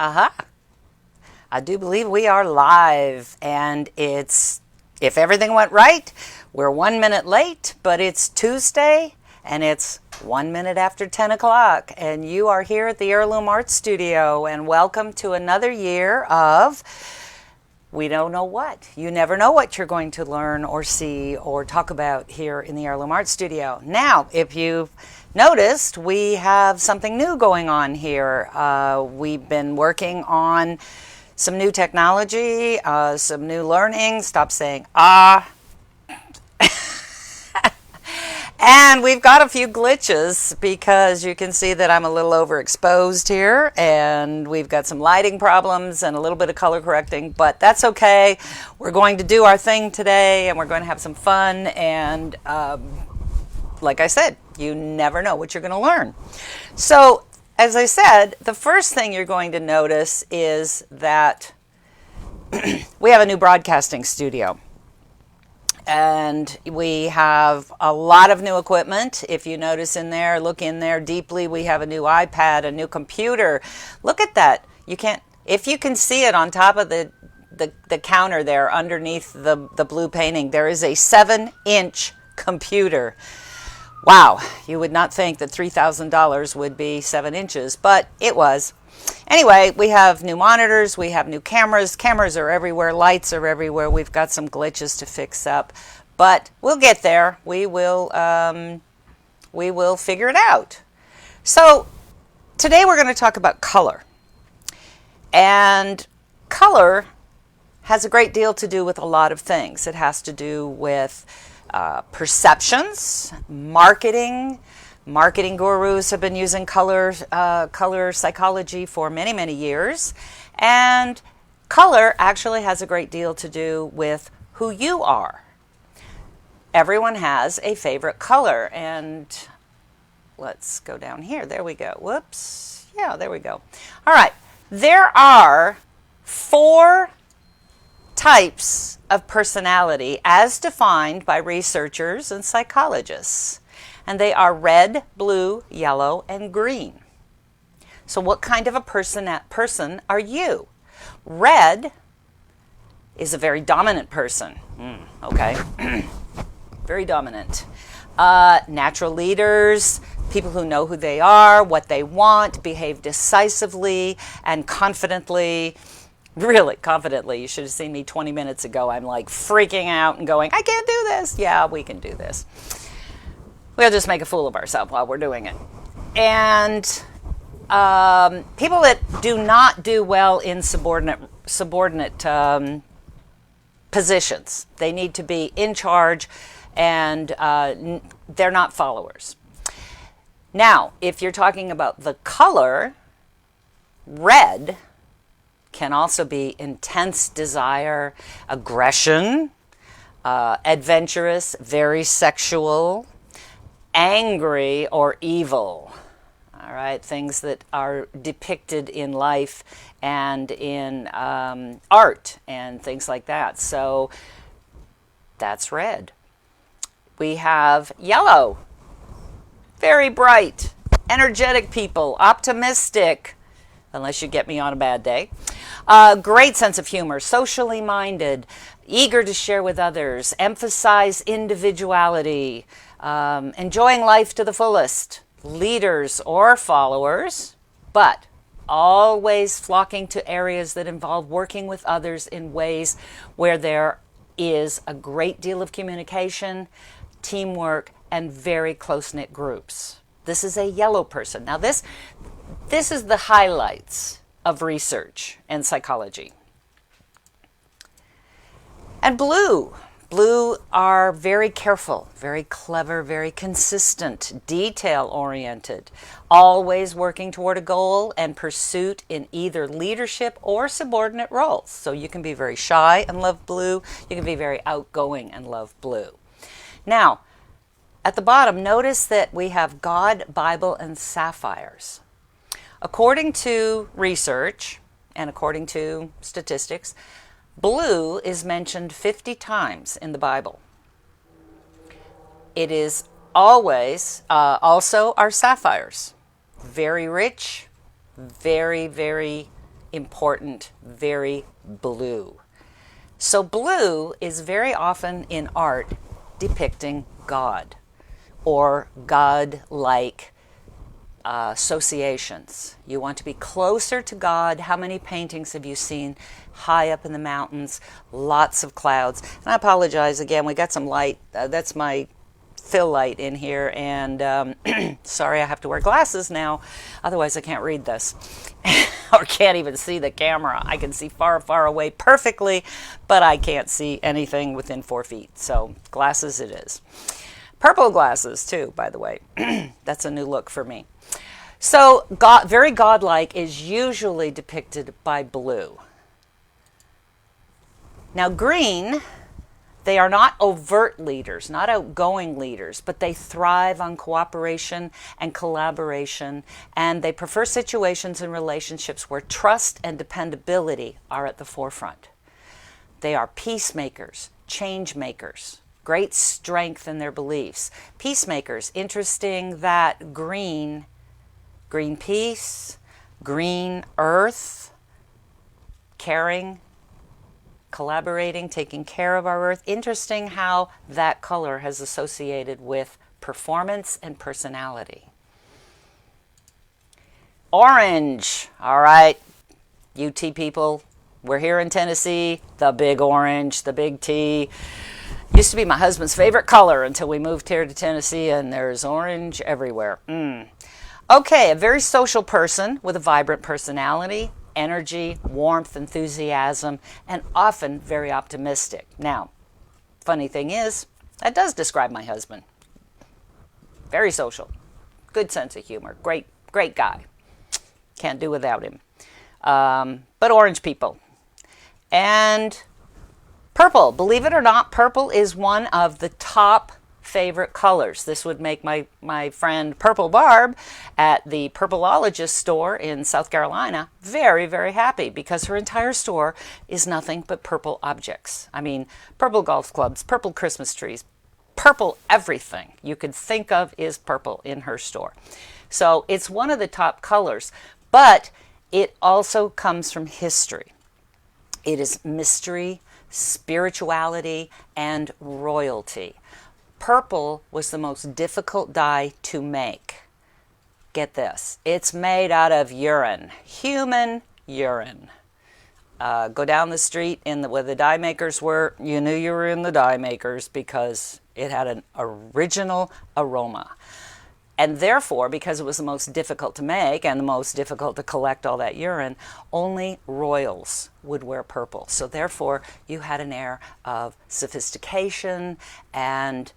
Aha. I do believe we are live, and if everything went right, we're 1 minute late, but it's Tuesday, and it's 1 minute after 10 o'clock, and you are here at the Heirloom Art Studio, and welcome to another year of We Don't Know What. You never know what you're going to learn or see or talk about here in the Heirloom Art Studio. Now, if you've noticed, we have something new going on here. We've been working on some new technology, some new learning. Stop saying And we've got a few glitches because you can see that I'm a little overexposed here, and we've got some lighting problems and a little bit of color correcting, but that's okay. We're going to do our thing today, and we're going to have some fun, and like I said, you never know what you're going to learn. So, as I said, the first thing you're going to notice is that we have a new broadcasting studio. And we have a lot of new equipment. If you notice in there, look in there deeply, we have a new iPad, a new computer. Look at that. If you can see it on top of the counter there underneath the blue painting, there is a 7-inch computer. Wow, you would not think that $3,000 would be 7 inches, but it was. Anyway, we have new monitors, we have new cameras. Cameras are everywhere, lights are everywhere. We've got some glitches to fix up, but we'll get there. We will figure it out. So today we're going to talk about color. And color has a great deal to do with a lot of things. It has to do with perceptions, marketing. Marketing gurus have been using color psychology for many, many years. And color actually has a great deal to do with who you are. Everyone has a favorite color. And let's go down here. There we go. Whoops. Yeah, there we go. All right. There are 4 types of personality as defined by researchers and psychologists. And they are red, blue, yellow, and green. So what kind of a person are you? Red is a very dominant person. Okay. Very dominant. Natural leaders, people who know who they are, what they want, behave decisively and confidently. Really confidently. You should have seen me 20 minutes ago. I'm like freaking out and going, I can't do this. Yeah, we can do this. We'll just make a fool of ourselves while we're doing it. And people that do not do well in subordinate positions, they need to be in charge, and they're not followers. Now, if you're talking about the color, red can also be intense desire, aggression, adventurous, very sexual, angry, or evil. All right, things that are depicted in life and in art and things like that. So that's red. We have yellow. Very bright, energetic people, optimistic, unless you get me on a bad day. Great sense of humor, socially minded, eager to share with others, emphasize individuality, enjoying life to the fullest, leaders or followers, but always flocking to areas that involve working with others in ways where there is a great deal of communication, teamwork, and very close-knit groups. This is a yellow person. Now this is the highlights of research and psychology. And blue. Blue are very careful, very clever, very consistent, detail-oriented, always working toward a goal and pursuit in either leadership or subordinate roles. So you can be very shy and love blue. You can be very outgoing and love blue. Now, at the bottom, notice that we have God, Bible, and sapphires. According to research and according to statistics, blue is mentioned 50 times in the Bible. It is always also our sapphires. Very rich, very, very important, very blue. So blue is very often in art depicting God or God-like associations. You want to be closer to God. How many paintings have you seen high up in the mountains? Lots of clouds. And I apologize again, we got some light. That's my fill light in here, and sorry, I have to wear glasses now, otherwise I can't read this or can't even see the camera. I can see far, far away perfectly, but I can't see anything within 4 feet, so glasses it is. Purple glasses too, by the way. That's a new look for me. So God, very godlike, is usually depicted by blue. Now green, they are not overt leaders, not outgoing leaders, but they thrive on cooperation and collaboration, and they prefer situations and relationships where trust and dependability are at the forefront. They are peacemakers, change makers, great strength in their beliefs. Peacemakers, interesting that green peace, green earth, caring, collaborating, taking care of our earth. Interesting how that color has associated with performance and personality. Orange. All right, UT people, we're here in Tennessee. The big orange, the big T. Used to be my husband's favorite color until we moved here to Tennessee, and there's orange everywhere. Okay, a very social person with a vibrant personality, energy, warmth, enthusiasm, and often very optimistic. Now, funny thing is, that does describe my husband. Very social, good sense of humor, great guy. Can't do without him. But orange people. And purple, believe it or not, purple is one of the top favorite colors. This would make my friend Purple Barb at the Purpleologist store in South Carolina very, very happy, because her entire store is nothing but purple objects. I mean, purple golf clubs, purple Christmas trees, purple everything you could think of is purple in her store. So it's one of the top colors, but it also comes from history. It is mystery, spirituality, and royalty. Purple was the most difficult dye to make. Get this, it's made out of urine, human urine. Go down the street where the dye makers were, you knew you were in the dye makers because it had an original aroma. And therefore, because it was the most difficult to make and the most difficult to collect all that urine, only royals would wear purple. So therefore, you had an air of sophistication and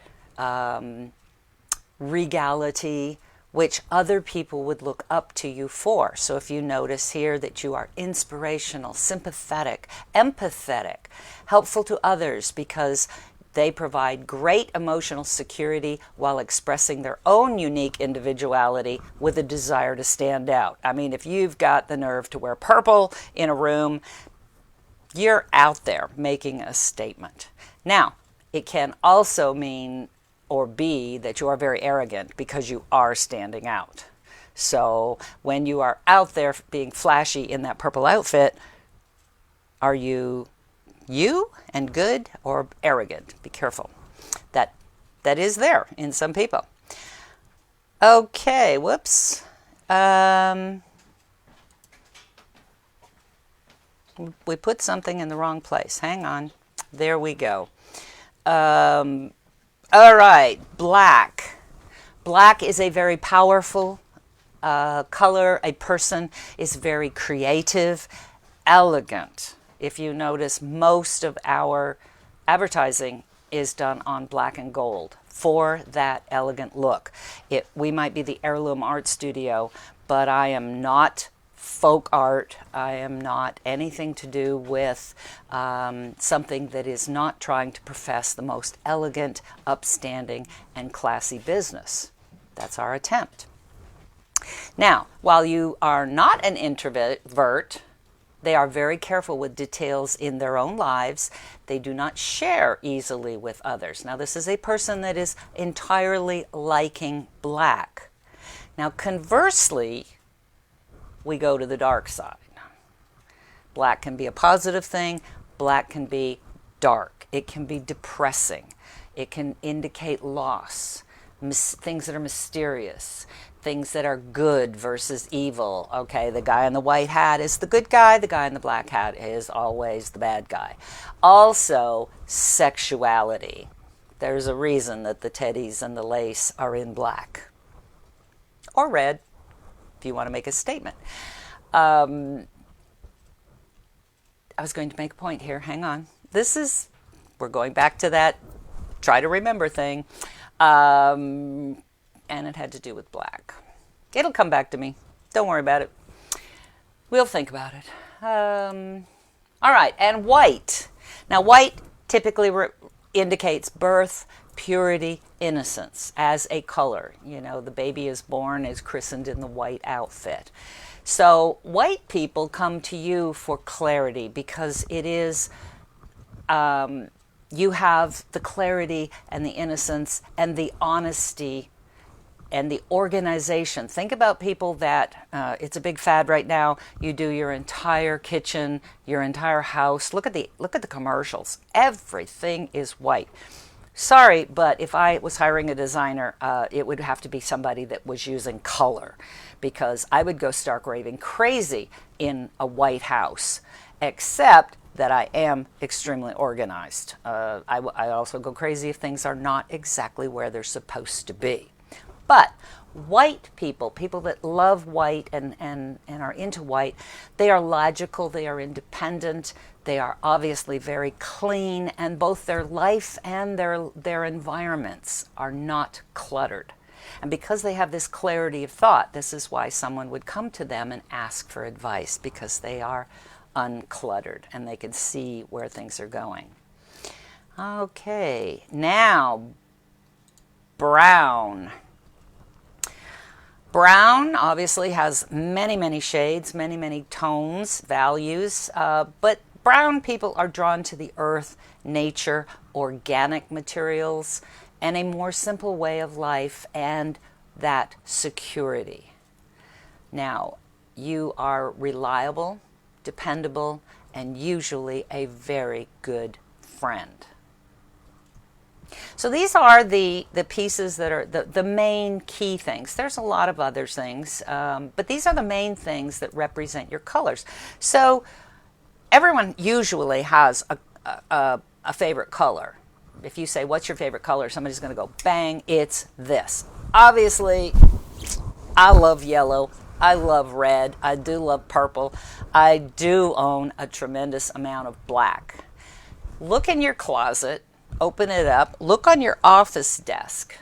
regality, which other people would look up to you for. So if you notice here that you are inspirational, sympathetic, empathetic, helpful to others because they provide great emotional security while expressing their own unique individuality with a desire to stand out. I mean, if you've got the nerve to wear purple in a room, you're out there making a statement. Now, it can also mean or be that you are very arrogant because you are standing out. So when you are out there being flashy in that purple outfit, are you and good or arrogant? Be careful. That is there in some people. Okay, whoops. We put something in the wrong place. Hang on. There we go. All right, black. Black is a very powerful color. A person is very creative, elegant. If you notice, most of our advertising is done on black and gold for that elegant look. We might be the Heirloom Art Studio, but I am not folk art. I am not anything to do with something that is not trying to profess the most elegant, upstanding, and classy business. That's our attempt. Now, while you are not an introvert, they are very careful with details in their own lives. They do not share easily with others. Now, this is a person that is entirely liking black. Now, conversely, we go to the dark side. Black can be a positive thing. Black can be dark. It can be depressing. It can indicate loss, things that are mysterious, things that are good versus evil. Okay, the guy in the white hat is the good guy. The guy in the black hat is always the bad guy. Also, sexuality. There's a reason that the teddies and the lace are in black. Or red, if you want to make a statement. I was going to make a point here. Hang on. We're going back to that try to remember thing. And it had to do with black. It'll come back to me. Don't worry about it. We'll think about it. All right, and white. Now, white typically indicates birth, purity, innocence as a color. You know, the baby is born, is christened in the white outfit. So white people come to you for clarity because it is, you have the clarity and the innocence and the honesty and the organization. Think about people that, it's a big fad right now, you do your entire kitchen, your entire house. Look at the commercials. Everything is white. Sorry, but if I was hiring a designer, it would have to be somebody that was using color, because I would go stark raving crazy in a white house, except that I am extremely organized. I also go crazy if things are not exactly where they're supposed to be. But white people that love white and are into white, they are logical, they are independent, they are obviously very clean, and both their life and their environments are not cluttered. And because they have this clarity of thought, this is why someone would come to them and ask for advice, because they are uncluttered and they can see where things are going. Okay, now brown. Brown obviously has many, many shades, many, many tones, values, but brown people are drawn to the earth, nature, organic materials, and a more simple way of life, and that security. Now, you are reliable, dependable, and usually a very good friend. So these are the pieces that are the main key things. There's a lot of other things, but these are the main things that represent your colors. So everyone usually has a favorite color. If you say, what's your favorite color? Somebody's going to go, bang, it's this. Obviously, I love yellow. I love red. I do love purple. I do own a tremendous amount of black. Look in your closet. Open it up. Look on your office desk.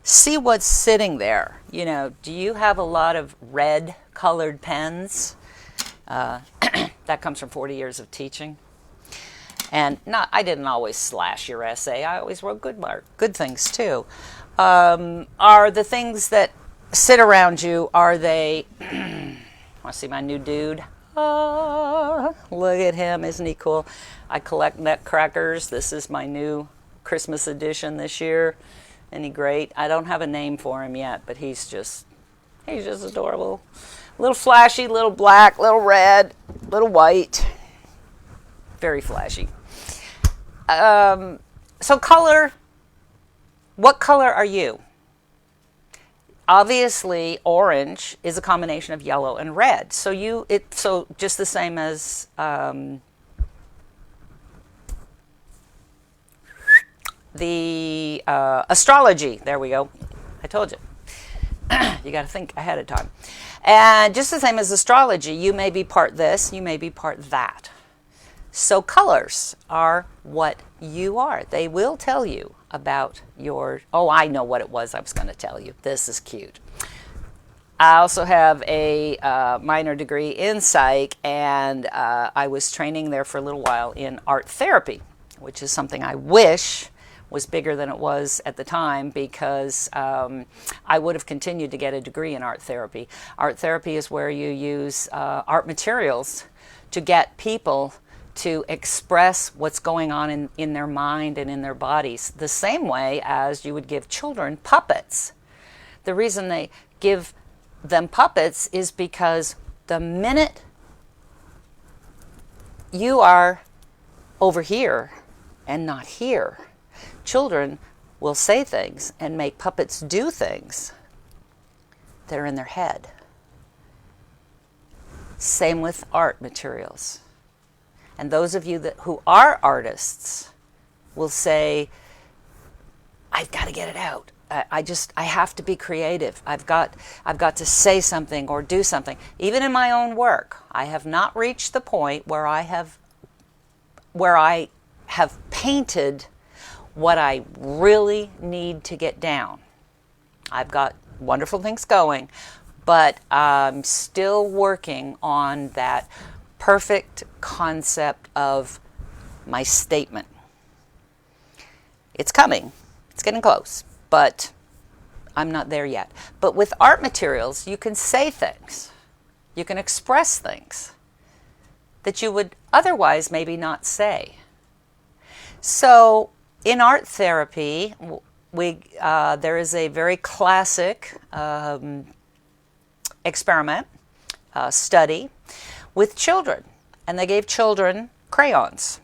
See what's sitting there. You know, do you have a lot of red colored pens? That comes from 40 years of teaching. And I didn't always slash your essay. I always wrote good things too. Are the things that sit around you, are they, want to see my new dude? Look at him, isn't he cool? I collect nutcrackers. This is my new Christmas edition this year. Isn't he great? I don't have a name for him yet, but he's just adorable. Little flashy, little black, little red, little white. Very flashy. So color, what color are you? Obviously, orange is a combination of yellow and red. So so just the same as the astrology. There we go. I told you. You got to think ahead of time. And just the same as astrology, you may be part this, you may be part that. So colors are what you are. They will tell you about your, oh, I know what it was I was going to tell you. This is cute. I also have a minor degree in psych, and I was training there for a little while in art therapy, which is something I wish was bigger than it was at the time, because I would have continued to get a degree in art therapy. Art therapy is where you use art materials to get people to express what's going on in their mind and in their bodies, the same way as you would give children puppets. The reason they give them puppets is because the minute you are over here and not here. Children will say things and make puppets do things that are in their head. Same with art materials. And those of you who are artists will say, I've got to get it out. I have to be creative. I've got to say something or do something. Even in my own work, I have not reached the point where I have painted what I really need to get down. I've got wonderful things going, but I'm still working on that perfect concept of my statement. It's coming. It's getting close, but I'm not there yet. But with art materials, you can say things. You can express things that you would otherwise maybe not say. So in art therapy, there is a very classic experiment, study with children. And they gave children crayons.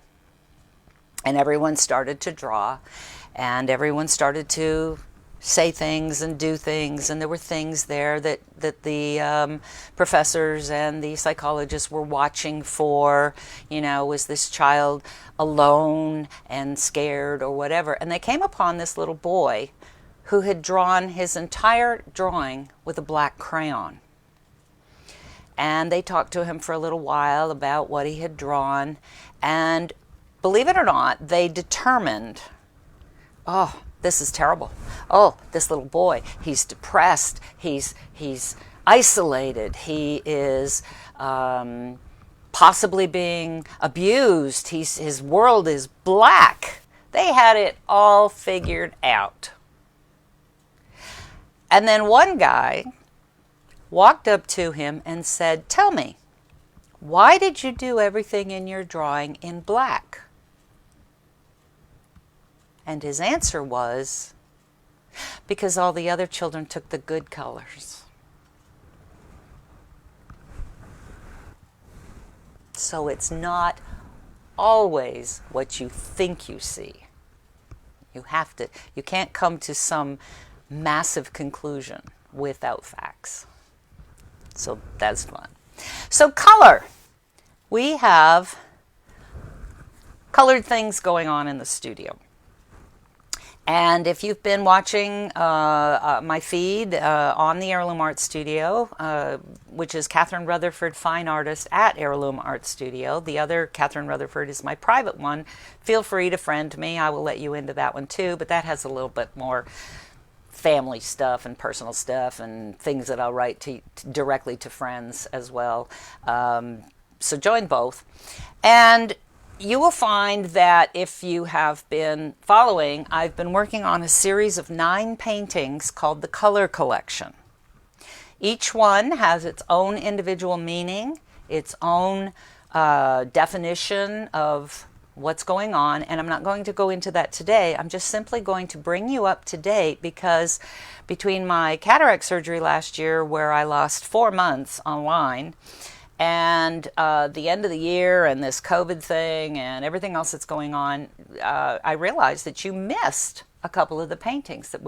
And everyone started to draw. And everyone started to say things and do things. And there were things there that the professors and the psychologists were watching for. You know, was this child alone and scared or whatever? And they came upon this little boy who had drawn his entire drawing with a black crayon. And they talked to him for a little while about what he had drawn. And believe it or not, they determined, oh, this is terrible. Oh, this little boy, he's depressed. He's isolated. He is possibly being abused. His world is black. They had it all figured out. And then one guy walked up to him and said, tell me, why did you do everything in your drawing in black? And his answer was, because all the other children took the good colors. So it's not always what you think you see. You can't come to some massive conclusion without facts. So that's fun. So color. We have colored things going on in the studio. And if you've been watching my feed on the Heirloom Art Studio, which is Kathryn Rutherford-Fine Artist at Heirloom Art Studio, the other Kathryn Rutherford is my private one. Feel free to friend me. I will let you into that one too, but that has a little bit more family stuff and personal stuff and things that I'll write directly to friends as well. So join both. And you will find that if you have been following, I've been working on a series of 9 paintings called the Color Collection. Each one has its own individual meaning, its own definition of what's going on, and I'm not going to go into that today. I'm just simply going to bring you up to date because between my cataract surgery last year, where I lost 4 months online, and the end of the year and this COVID thing and everything else that's going on, I realized that you missed a couple of the paintings that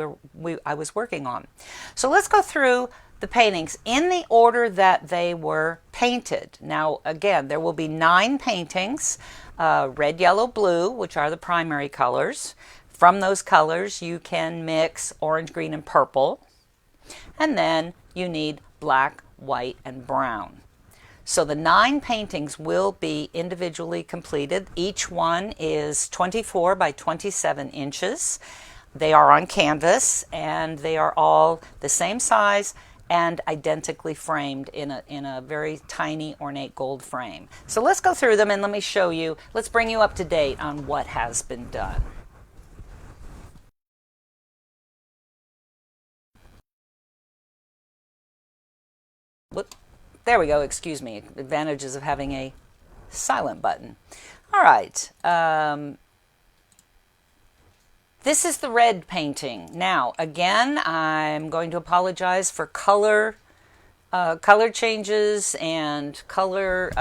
I was working on. So let's go through the paintings in the order that they were painted. Now, again, there will be 9 paintings, red, yellow, blue, which are the primary colors. From those colors, you can mix orange, green, and purple. And then you need black, white, and brown. So the 9 paintings will be individually completed. Each one is 24 by 27 inches. They are on canvas, and they are all the same size and identically framed in a very tiny ornate gold frame. So let's go through them and let me show you, let's bring you up to date on what has been done. Whoop. There we go, excuse me. Advantages of having a silent button. All right. This is the red painting. Now, again, I'm going to apologize for color color changes and color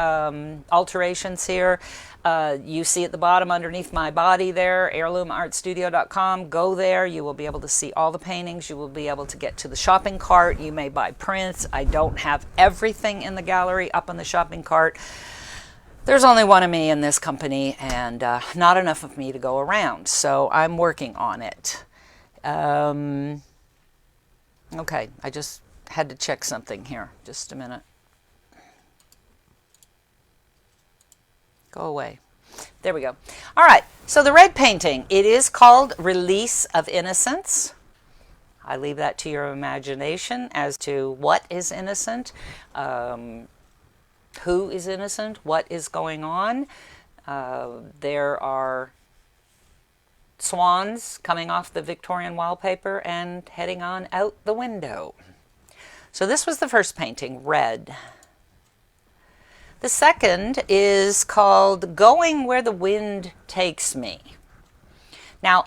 alterations here. You see at the bottom underneath my body there, heirloomartstudio.com. Go there. You will be able to see all the paintings. You will be able to get to the shopping cart. You may buy prints. I don't have everything in the gallery up on the shopping cart. There's only one of me in this company and not enough of me to go around. So I'm working on it. Okay, I just had to check something here. Just a minute. Go away. There we go. All right, so the red painting, it is called Release of Innocence. I leave that to your imagination as to what is innocent, who is innocent, what is going on. There are swans coming off the Victorian wallpaper and heading on out the window. So this was the first painting, red. The second is called Going Where the Wind Takes Me. Now,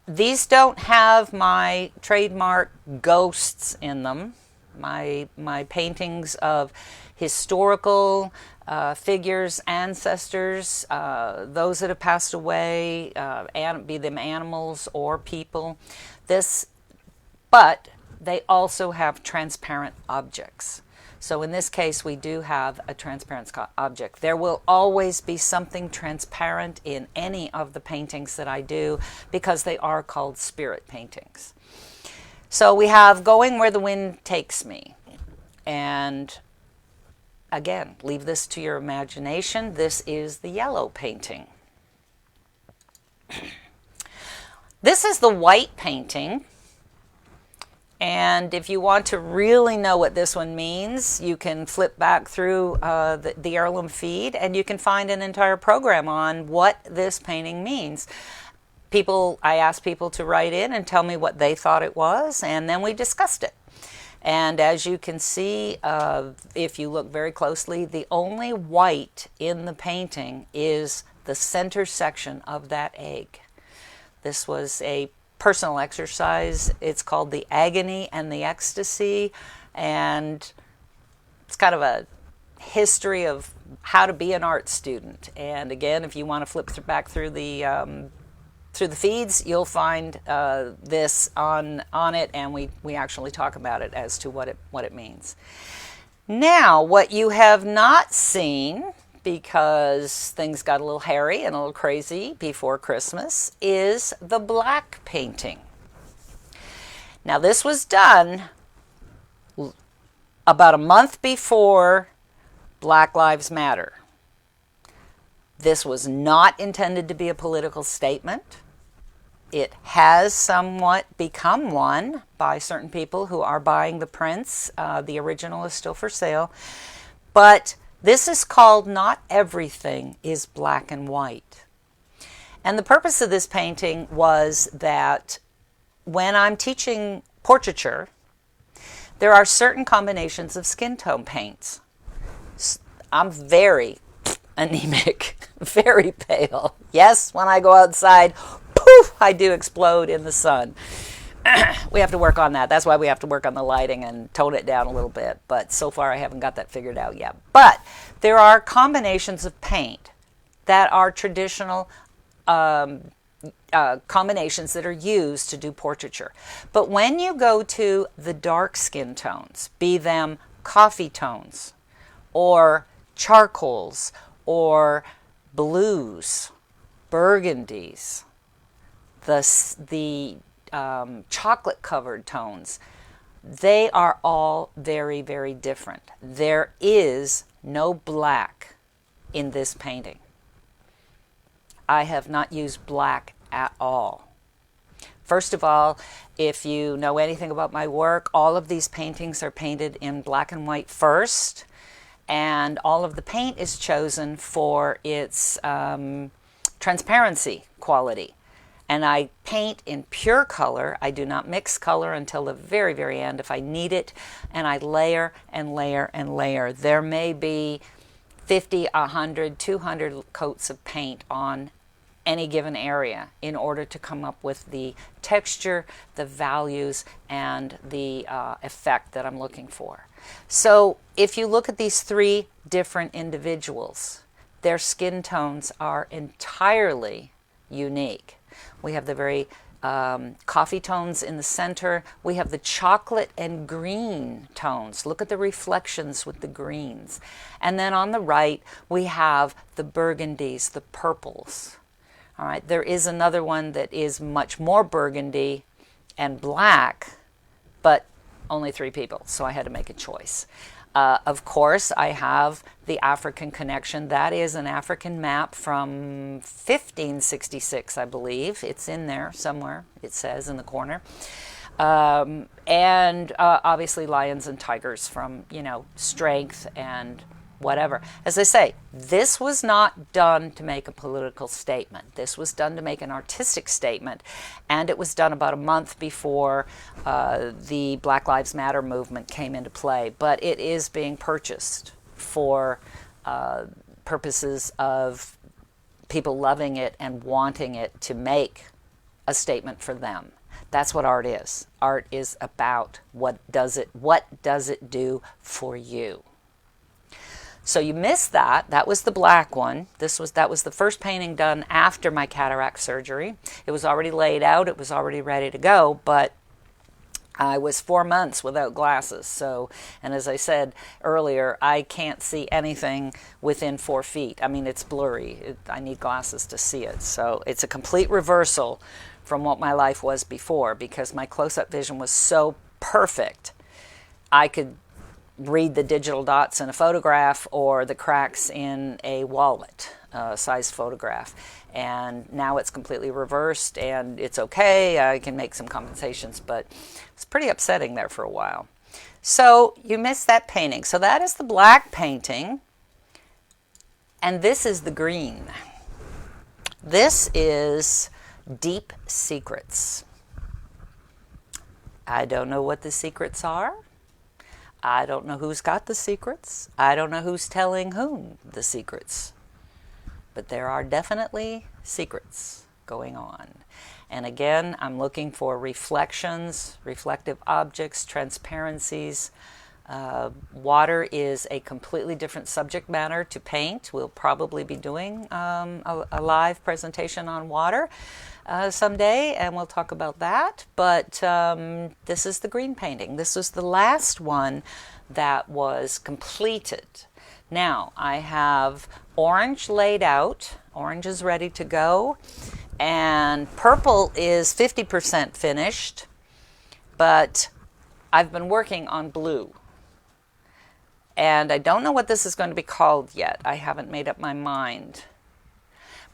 these don't have my trademark ghosts in them. My paintings of historical figures, ancestors, those that have passed away, be them animals or people. But they also have transparent objects. So in this case, we do have a transparent object. There will always be something transparent in any of the paintings that I do because they are called spirit paintings. So we have Going Where the Wind Takes Me. And again, leave this to your imagination. This is the yellow painting. This is the white painting. And if you want to really know what this one means, you can flip back through the heirloom feed and you can find an entire program on what this painting means. I asked people to write in and tell me what they thought it was, and then we discussed it. And as you can see, if you look very closely, the only white in the painting is the center section of that egg. This was a personal exercise. It's called The Agony and the Ecstasy, and it's kind of a history of how to be an art student. And again, if you want to flip back through the feeds, you'll find this on it, and we actually talk about it as to what it means. Now, what you have not seen, because things got a little hairy and a little crazy before Christmas, is the black painting. Now, this was done about a month before Black Lives Matter. This was not intended to be a political statement. It has somewhat become one by certain people who are buying the prints. The original is still for sale. But this is called Not Everything is Black and White. And the purpose of this painting was that when I'm teaching portraiture, there are certain combinations of skin tone paints. I'm very anemic, very pale. Yes, when I go outside, poof, I do explode in the sun. We have to work on that. That's why we have to work on the lighting and tone it down a little bit. But so far, I haven't got that figured out yet. But there are combinations of paint that are traditional combinations that are used to do portraiture. But when you go to the dark skin tones, be them coffee tones or charcoals or blues, burgundies, the chocolate-covered tones, they are all very, very different. There is no black in this painting. I have not used black at all. First of all, if you know anything about my work, all of these paintings are painted in black and white first, and all of the paint is chosen for its transparency quality. And I paint in pure color. I do not mix color until the very, very end if I need it. And I layer and layer and layer. There may be 50, 100, 200 coats of paint on any given area in order to come up with the texture, the values, and the effect that I'm looking for. So if you look at these three different individuals, their skin tones are entirely unique. We have the very coffee tones in the center. We have the chocolate and green tones. Look at the reflections with the greens. And then on the right, we have the burgundies, the purples. All right, there is another one that is much more burgundy and black, but only 3 people, so I had to make a choice. Of course, I have the African connection. That is an African map from 1566, I believe. It's in there somewhere, it says in the corner. And obviously lions and tigers from, strength and whatever. As I say, this was not done to make a political statement. This was done to make an artistic statement, and it was done about a month before the Black Lives Matter movement came into play. But it is being purchased for purposes of people loving it and wanting it to make a statement for them. That's what art is. Art is about what does it do for you. So you missed that. That was the black one. That was the first painting done after my cataract surgery. It was already laid out. It was already ready to go, but I was 4 months without glasses. So, and as I said earlier, I can't see anything within 4 feet. I mean, it's blurry. I need glasses to see it. So it's a complete reversal from what my life was before, because my close-up vision was so perfect. I could read the digital dots in a photograph or the cracks in a wallet size photograph. And now it's completely reversed, and it's okay. I can make some compensations, but it's pretty upsetting there for a while. So you missed that painting. So that is the black painting, and this is the green. This is Deep Secrets. I don't know what the secrets are. I don't know who's got the secrets. I don't know who's telling whom the secrets. But there are definitely secrets going on. And again, I'm looking for reflections, reflective objects, transparencies. Water is a completely different subject matter to paint. We'll probably be doing a live presentation on water someday, and we'll talk about that. But this is the green painting. This was the last one that was completed. Now, I have orange laid out. Orange is ready to go. And purple is 50% finished, but I've been working on blue. And I don't know what this is going to be called yet. I haven't made up my mind.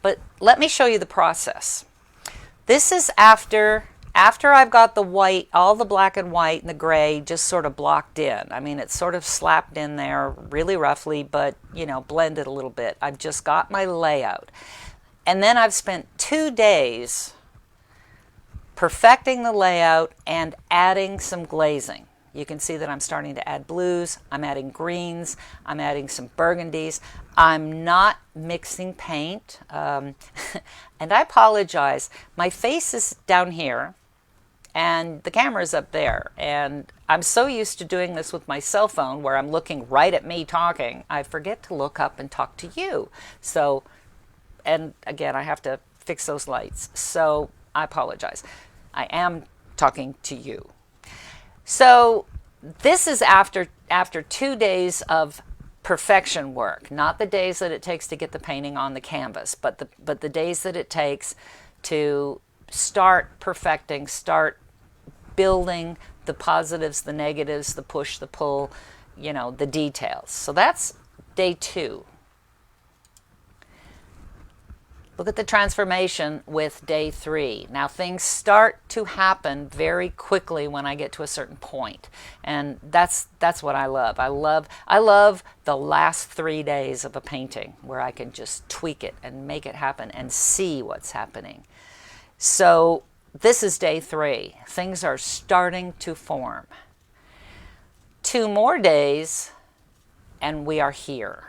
But let me show you the process. This is after I've got the white, all the black and white and the gray just sort of blocked in. I mean, it's sort of slapped in there really roughly, but, blended a little bit. I've just got my layout. And then I've spent 2 days perfecting the layout and adding some glazing. You can see that I'm starting to add blues, I'm adding greens, I'm adding some burgundies. I'm not mixing paint. And I apologize. My face is down here and the camera's up there. And I'm so used to doing this with my cell phone where I'm looking right at me talking, I forget to look up and talk to you. So, and again, I have to fix those lights. So I apologize. I am talking to you. So this is after 2 days of perfection work, not the days that it takes to get the painting on the canvas, but the days that it takes to start perfecting, start building the positives, the negatives, the push, the pull, the details. So that's day 2. Look at the transformation with day 3. Now things start to happen very quickly when I get to a certain point. And that's what I love. I love the last 3 days of a painting where I can just tweak it and make it happen and see what's happening. So this is day 3. Things are starting to form. 2 more days and we are here.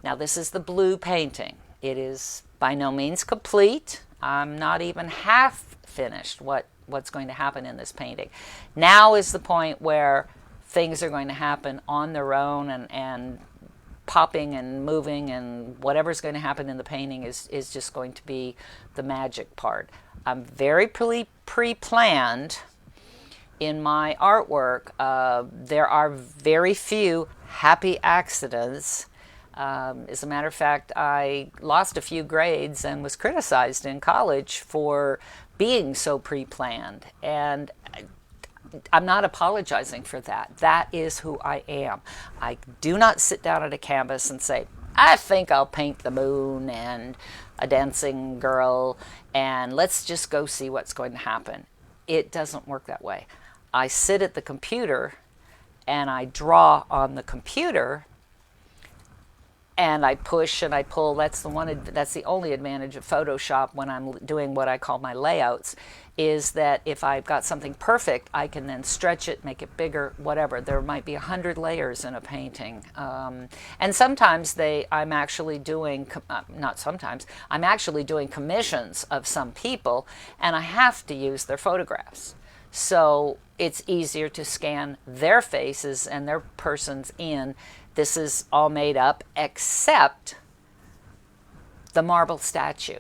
Now this is the blue painting. It is By no means complete. I'm not even half finished what's going to happen in this painting. Now is the point where things are going to happen on their own, and popping and moving, and whatever's going to happen in the painting is just going to be the magic part. I'm very pre-planned in my artwork. There are very few happy accidents. As a matter of fact, I lost a few grades and was criticized in college for being so pre-planned. And I'm not apologizing for that. That is who I am. I do not sit down at a canvas and say, I think I'll paint the moon and a dancing girl, and let's just go see what's going to happen. It doesn't work that way. I sit at the computer and I draw on the computer, and I push and I pull. That's the only advantage of Photoshop when I'm doing what I call my layouts, is that if I've got something perfect, I can then stretch it, make it bigger, whatever. There might be 100 layers in a painting. And sometimes I'm actually doing, not sometimes, I'm actually doing commissions of some people, and I have to use their photographs. So it's easier to scan their faces and their persons in. This is all made up except the marble statue.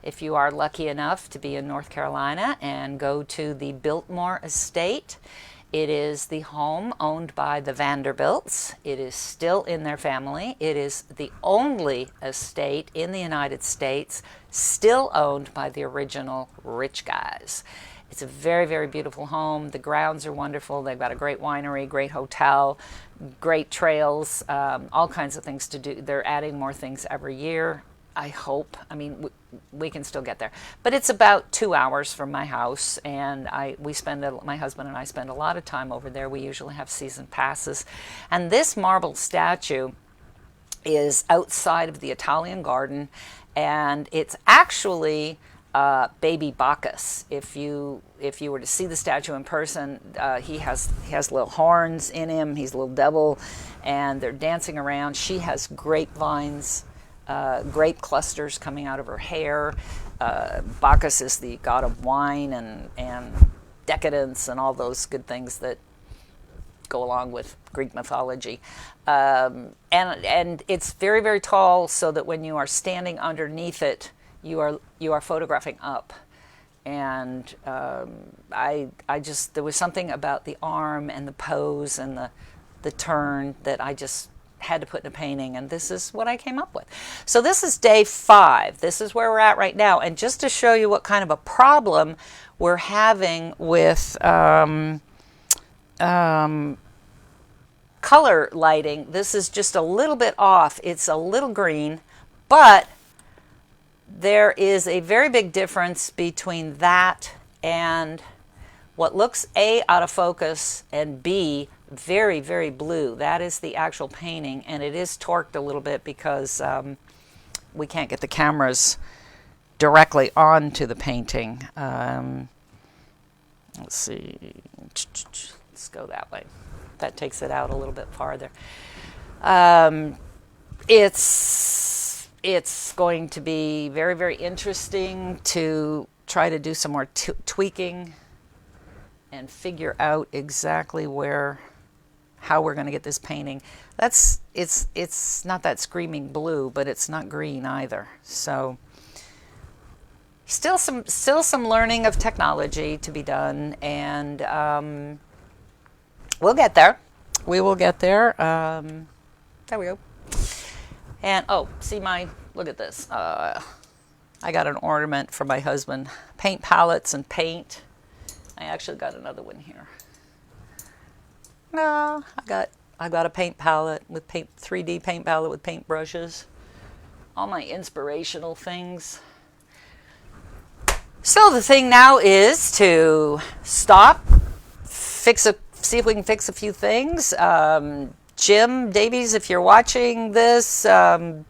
If you are lucky enough to be in North Carolina and go to the Biltmore Estate, it is the home owned by the Vanderbilts. It is still in their family. It is the only estate in the United States still owned by the original rich guys. It's a very, very beautiful home. The grounds are wonderful. They've got a great winery, great hotel, great trails, all kinds of things to do. They're adding more things every year, I hope. I mean, we can still get there. But it's about 2 hours from my house, and my husband and I spend a lot of time over there. We usually have season passes. And this marble statue is outside of the Italian garden, and it's actually baby Bacchus. If you were to see the statue in person, he has little horns in him. He's a little devil, and they're dancing around. She has grapevines, grape clusters coming out of her hair. Bacchus is the god of wine and decadence and all those good things that go along with Greek mythology. And it's very, very tall, so that when you are standing underneath it, you are photographing up. And there was something about the arm and the pose and the turn that I just had to put in a painting, and this is what I came up with. So this is day 5. This is where we're at right now. And just to show you what kind of a problem we're having with color lighting, this is just a little bit off. It's a little green, but there is a very big difference between that and what looks A, out of focus, and B, very, very blue. That is the actual painting, and it is torqued a little bit because we can't get the cameras directly onto the painting. Let's see. Let's go that way. That takes it out a little bit farther. It's going to be very, very interesting to try to do some more tweaking and figure out exactly how we're going to get this painting. It's not that screaming blue, but it's not green either. So still some learning of technology to be done, and we'll get there. We will get there. There we go. And look at this. I got an ornament for my husband. Paint palettes and paint. I actually got another one here. No, I got a paint palette with 3D paint palette with paint brushes. All my inspirational things. So the thing now is to stop, see if we can fix a few things. Jim Davies, if you're watching this and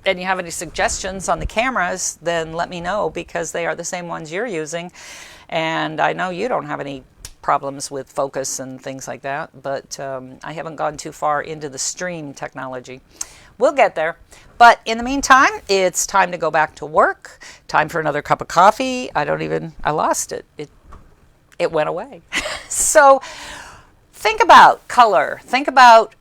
you have any suggestions on the cameras, then let me know, because they are the same ones you're using. And I know you don't have any problems with focus and things like that, but I haven't gone too far into the stream technology. we'll get there. But in the meantime, it's time to go back to work. Time for another cup of coffee. I lost it. It went away. So think about color. Think about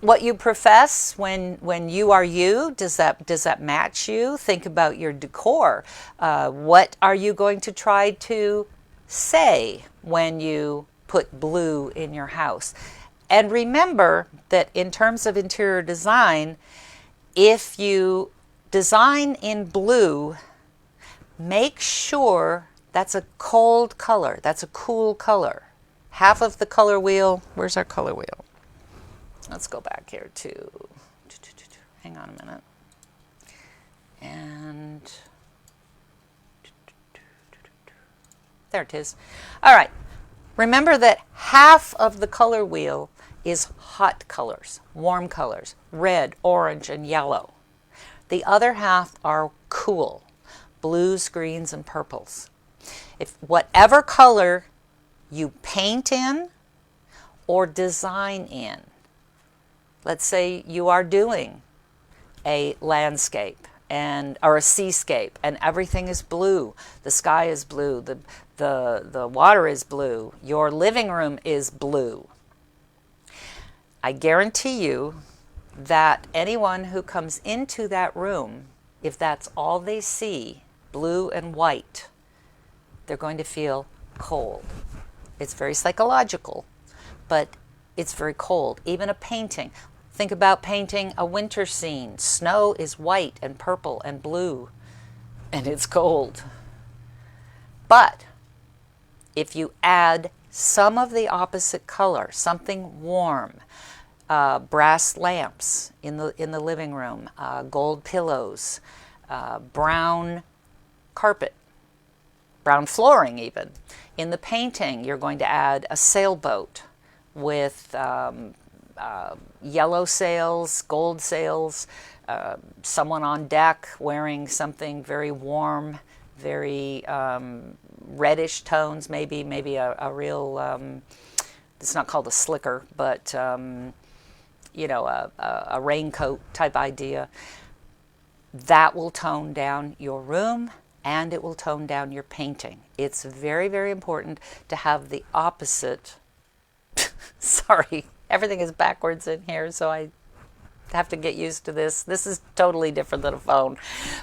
what you profess when you are you. Does that match you? Think about your decor. What are you going to try to say when you put blue in your house? And remember that in terms of interior design, if you design in blue, make sure that's a cold color. That's a cool color. Half of the color wheel, where's our color wheel? Let's go back here to, hang on a minute. And there it is. All right. Remember that half of the color wheel is hot colors, warm colors, red, orange, and yellow. The other half are cool, blues, greens, and purples. If whatever color you paint in or design in, let's say you are doing a landscape or a seascape and everything is blue, the sky is blue, the water is blue, your living room is blue. I guarantee you that anyone who comes into that room, if that's all they see, blue and white, they're going to feel cold. It's very psychological, but it's very cold. Even a painting. Think about painting a winter scene. Snow is white and purple and blue, and it's cold. But if you add some of the opposite color, something warm, brass lamps in the living room, gold pillows, brown carpet, brown flooring even. In the painting, you're going to add a sailboat with yellow sails, gold sails, someone on deck wearing something very warm, very reddish tones, maybe a real, it's not called a slicker, but a raincoat type idea. That will tone down your room and it will tone down your painting. It's very, very important to have the opposite. Sorry, everything is backwards in here, so I have to get used to this. This is totally different than a phone.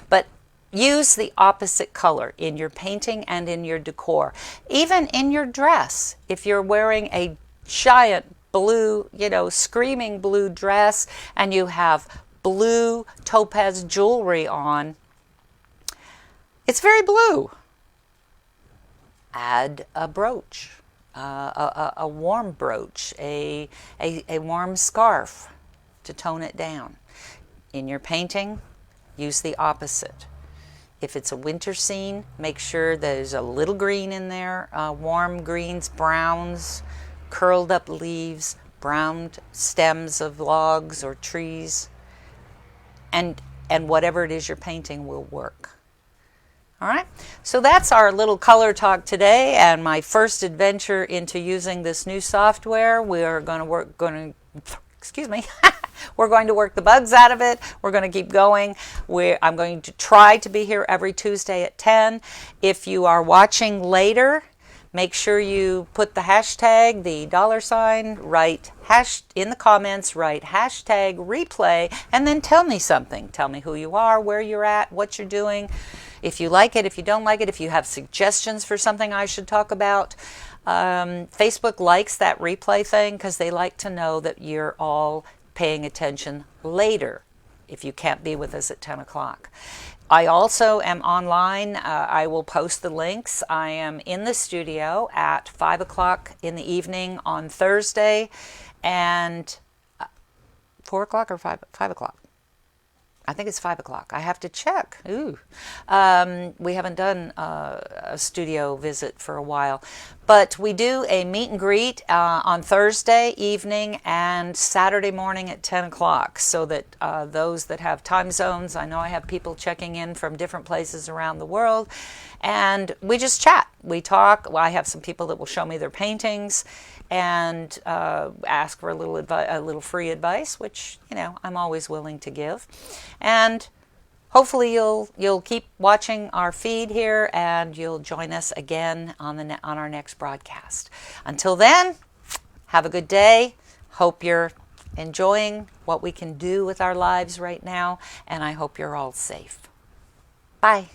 But use the opposite color in your painting and in your decor. Even in your dress. If you're wearing a giant blue, screaming blue dress and you have blue topaz jewelry on, it's very blue. Add a brooch, a warm brooch, a warm scarf to tone it down. In your painting, use the opposite. If it's a winter scene, make sure there's a little green in there, warm greens, browns, curled up leaves, browned stems of logs or trees, and whatever it is you're painting will work. All right, so that's our little color talk today and my first adventure into using this new software. We're going to work the bugs out of it. We're going to keep going. I'm going to try to be here every Tuesday at 10. If you are watching later, make sure you put the hashtag, the $, write in the comments, write hashtag replay, and then tell me something. Tell me who you are, where you're at, what you're doing. If you like it, if you don't like it, if you have suggestions for something I should talk about. Facebook likes that replay thing because they like to know that you're all paying attention later if you can't be with us at 10 o'clock. I also am online. I will post the links. I am in the studio at 5 o'clock in the evening on Thursday and 4 o'clock or 5 o'clock. I think it's 5 o'clock. I have to check. Ooh. We haven't done a studio visit for a while. But we do a meet and greet on Thursday evening and Saturday morning at 10 o'clock, so that those that have time zones, I know I have people checking in from different places around the world, and we just chat. We talk. Well, I have some people that will show me their paintings and ask for a little free advice, which, you know, I'm always willing to give. And hopefully you'll keep watching our feed here, and you'll join us again on our next broadcast. Until then, have a good day. Hope you're enjoying what we can do with our lives right now, and I hope you're all safe. Bye.